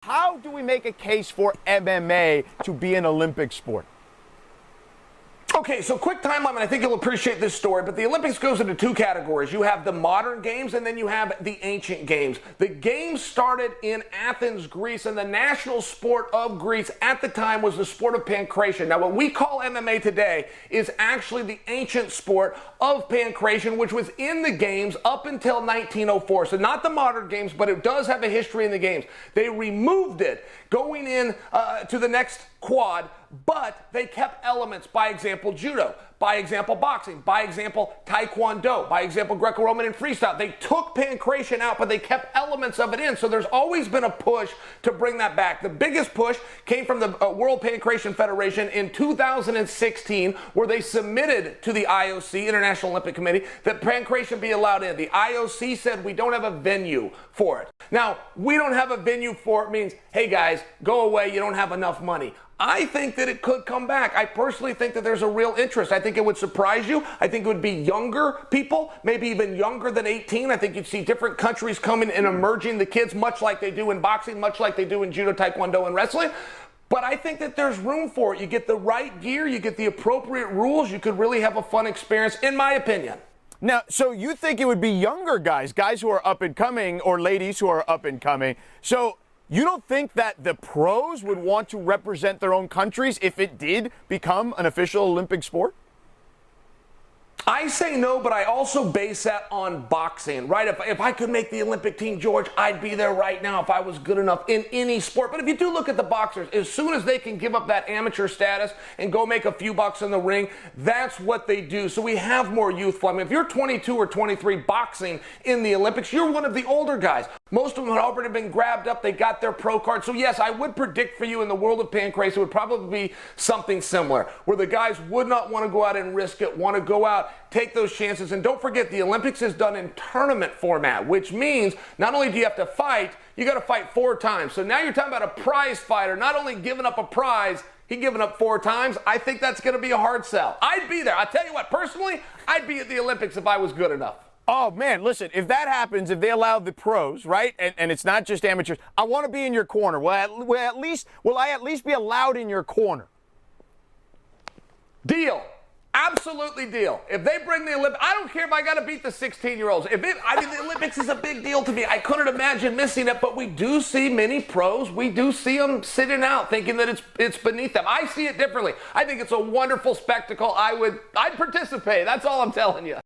How do we make a case for MMA to be an Olympic sport? Okay, so quick timeline, and I think you'll appreciate this story, but the Olympics goes into two categories. You have the modern games, and then you have the ancient games. The games started in Athens, Greece, and the national sport of Greece at the time was the sport of pancration. Now, what we call MMA today is actually the ancient sport of pancration, which was in the games up until 1904. So not the modern games, but it does have a history in the games. They removed it going in to the next quad, but they kept elements, by example, judo, by example, boxing, by example, taekwondo, by example, Greco-Roman and freestyle. They took pancration out, but they kept elements of it in. So there's always been a push to bring that back. The biggest push came from the World Pancration Federation in 2016, where they submitted to the IOC, International Olympic Committee, that pancration be allowed in. The IOC said we don't have a venue for it. Now, we don't have a venue for it means, hey guys, go away, you don't have enough money. I think that it could come back. I personally think that there's a real interest. I think it would surprise you. I think it would be younger people, maybe even younger than 18. I think you'd see different countries coming and emerging the kids, much like they do in boxing, much like they do in judo, taekwondo, and wrestling. But I think that there's room for it. You get the right gear, you get the appropriate rules, you could really have a fun experience, in my opinion. Now, so you think it would be younger guys who are up and coming, or ladies who are up and coming. So you don't think that the pros would want to represent their own countries if it did become an official Olympic sport? I say no, but I also base that on boxing, right? If I could make the Olympic team, George, I'd be there right now if I was good enough in any sport. But if you do look at the boxers, as soon as they can give up that amateur status and go make a few bucks in the ring, that's what they do. So we have more youthful. I mean, if you're 22 or 23 boxing in the Olympics, you're one of the older guys. Most of them had already been grabbed up. They got their pro card. So yes, I would predict for you in the world of pancration, it would probably be something similar, where the guys would not want to go out and risk it, want to go out, take those chances. And don't forget, the Olympics is done in tournament format, which means not only do you have to fight, you got to fight 4 times. So now you're talking about a prize fighter, not only giving up a prize, he giving up 4 times. I think that's going to be a hard sell. I'd be there. I'll tell you what, personally, I'd be at the Olympics if I was good enough. Oh, man, listen, if that happens, if they allow the pros, right, and it's not just amateurs, I want to be in your corner. Will I at least be allowed in your corner? Deal. Absolutely deal. If they bring the Olympics, I don't care if I got to beat the 16-year-olds. I mean, the Olympics is a big deal to me. I couldn't imagine missing it, but we do see many pros. We do see them sitting out thinking that it's beneath them. I see it differently. I think it's a wonderful spectacle. I'd participate. That's all I'm telling you.